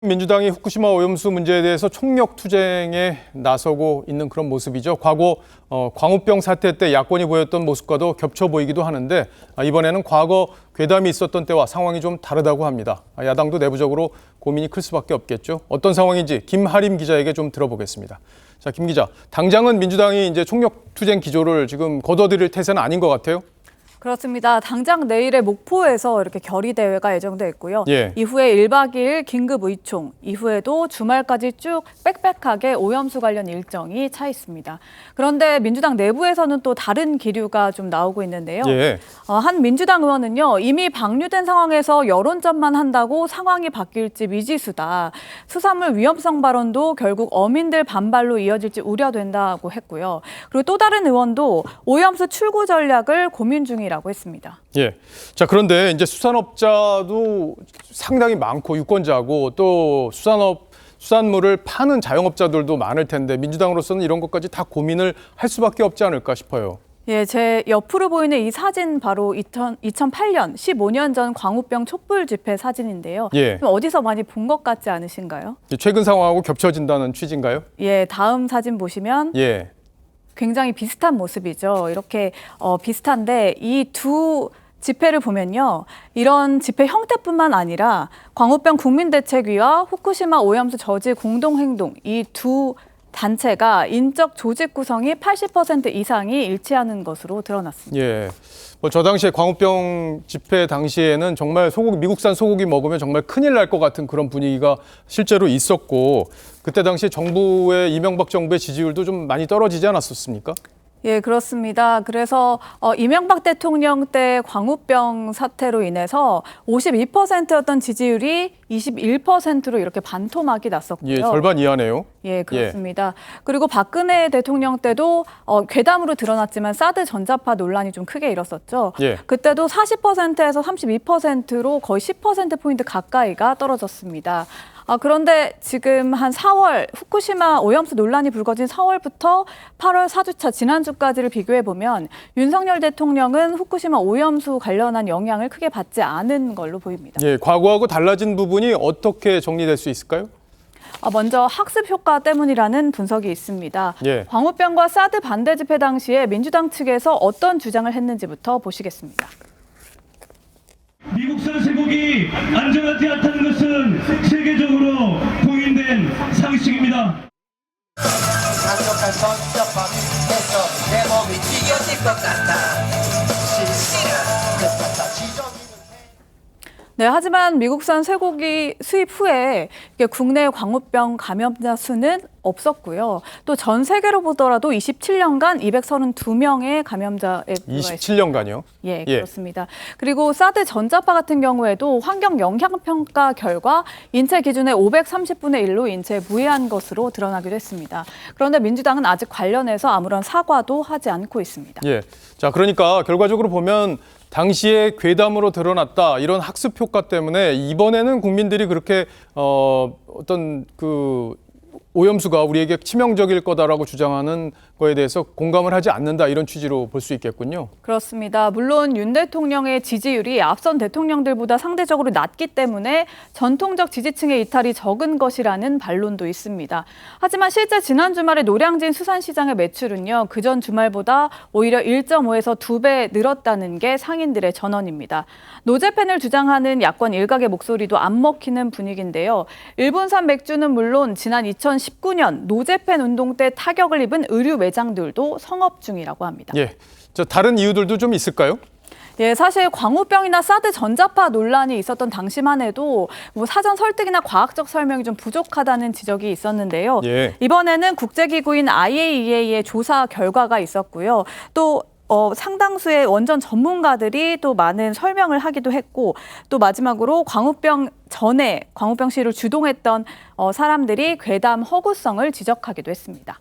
민주당이 후쿠시마 오염수 문제에 대해서 총력 투쟁에 나서고 있는 그런 모습이죠. 과거 광우병 사태 때 야권이 보였던 모습과도 겹쳐 보이기도 하는데 이번에는 과거 괴담이 있었던 때와 상황이 좀 다르다고 합니다. 야당도 내부적으로 고민이 클 수밖에 없겠죠. 어떤 상황인지 김하림 기자에게 좀 들어보겠습니다. 자, 김 기자, 당장은 민주당이 이제 총력 투쟁 기조를 지금 거둬들일 태세는 아닌 것 같아요. 그렇습니다. 당장 내일의 목포에서 이렇게 결의대회가 예정돼 있고요. 예. 이후에 1박 2일 긴급 의총, 이후에도 주말까지 쭉 빽빽하게 오염수 관련 일정이 차 있습니다. 그런데 민주당 내부에서는 또 다른 기류가 좀 나오고 있는데요. 예. 한 민주당 의원은요, 이미 방류된 상황에서 여론전만 한다고 상황이 바뀔지 미지수다. 수산물 위험성 발언도 결국 어민들 반발로 이어질지 우려된다고 했고요. 그리고 또 다른 의원도 오염수 출구 전략을 고민 중이라고 했습니다. 예. 자, 그런데 이제 수산업자도 상당히 많고 유권자고 또 수산물을 파는 자영업자들도 많을 텐데 민주당으로서는 이런 것까지 다 고민을 할 수밖에 없지 않을까 싶어요. 예, 제 옆으로 보이는 이 사진 바로 2008년, 15년 전 광우병 촛불 집회 사진인데요. 예. 좀 어디서 많이 본 것 같지 않으신가요? 최근 상황하고 겹쳐진다는 취지인가요? 예, 다음 사진 보시면 예. 굉장히 비슷한 모습이죠. 이렇게 비슷한데 이 두 집회를 보면요. 이런 집회 형태뿐만 아니라 광우병 국민대책위와 후쿠시마 오염수 저지 공동행동 이 두 단체가 인적 조직 구성이 80% 이상이 일치하는 것으로 드러났습니다. 예. 저 당시에 광우병 집회 당시에는 정말 미국산 소고기 먹으면 정말 큰일 날 것 같은 그런 분위기가 실제로 있었고 그때 당시 정부의 이명박 정부의 지지율도 좀 많이 떨어지지 않았었습니까? 예, 그렇습니다. 그래서 이명박 대통령 때 광우병 사태로 인해서 52%였던 지지율이 21%로 이렇게 반토막이 났었고요. 예, 절반 이하네요. 예, 그렇습니다. 그리고 박근혜 대통령 때도 괴담으로 드러났지만 사드 전자파 논란이 좀 크게 일었었죠. 예. 그때도 40%에서 32%로 거의 10%포인트 가까이가 떨어졌습니다. 그런데 지금 한 4월 후쿠시마 오염수 논란이 불거진 4월부터 8월 4주차 지난주까지를 비교해 보면 윤석열 대통령은 후쿠시마 오염수 관련한 영향을 크게 받지 않은 걸로 보입니다. 예, 과거하고 달라진 부분이 어떻게 정리될 수 있을까요? 먼저 학습 효과 때문이라는 분석이 있습니다. 예. 광우병과 사드 반대 집회 당시에 민주당 측에서 어떤 주장을 했는지부터 보시겠습니다. 미국산 쇠고기 안전하지 않다는 것은 세계적으로 공인된 상식입니다. 한적한 전자파 밑에서 내 몸이 찢어질 것 같아. 실시간 끝같아 지정이는. 네, 하지만 미국산 쇠고기 수입 후에 국내 광우병 감염자 수는 없었고요. 또 전 세계로 보더라도 27년간 232명의 감염자에 불과했습니다. 27년간요? 예, 그렇습니다. 그리고 사드 전자파 같은 경우에도 환경 영향 평가 결과 인체 기준의 530분의 1로 인체에 무해한 것으로 드러나기도 했습니다. 그런데 민주당은 아직 관련해서 아무런 사과도 하지 않고 있습니다. 예. 자, 그러니까 결과적으로 보면 당시에 괴담으로 드러났다 이런 학습 효과 때문에 이번에는 국민들이 그렇게 어떤 그 오염수가 우리에게 치명적일 거다라고 주장하는 거에 대해서 공감을 하지 않는다 이런 취지로 볼 수 있겠군요. 그렇습니다. 물론 윤 대통령의 지지율이 앞선 대통령들보다 상대적으로 낮기 때문에 전통적 지지층의 이탈이 적은 것이라는 반론도 있습니다. 하지만 실제 지난 주말에 노량진 수산시장의 매출은요. 그전 주말보다 오히려 1.5에서 2배 늘었다는 게 상인들의 전언입니다. 노제펜을 주장하는 야권 일각의 목소리도 안 먹히는 분위기인데요. 일본산 맥주는 물론 지난 2019년 노제펜 운동 때 타격을 입은 의류 매장들도 성업 중이라고 합니다. 예. 저 다른 이유들도 좀 있을까요? 예, 사실 광우병이나 사드 전자파 논란이 있었던 당시만 해도 사전 설득이나 과학적 설명이 좀 부족하다는 지적이 있었는데요. 예. 이번에는 국제기구인 IAEA의 조사 결과가 있었고요. 또 상당수의 원전 전문가들이 또 많은 설명을 하기도 했고 또 마지막으로 광우병 전에 광우병 시위를 주동했던 사람들이 괴담 허구성을 지적하기도 했습니다.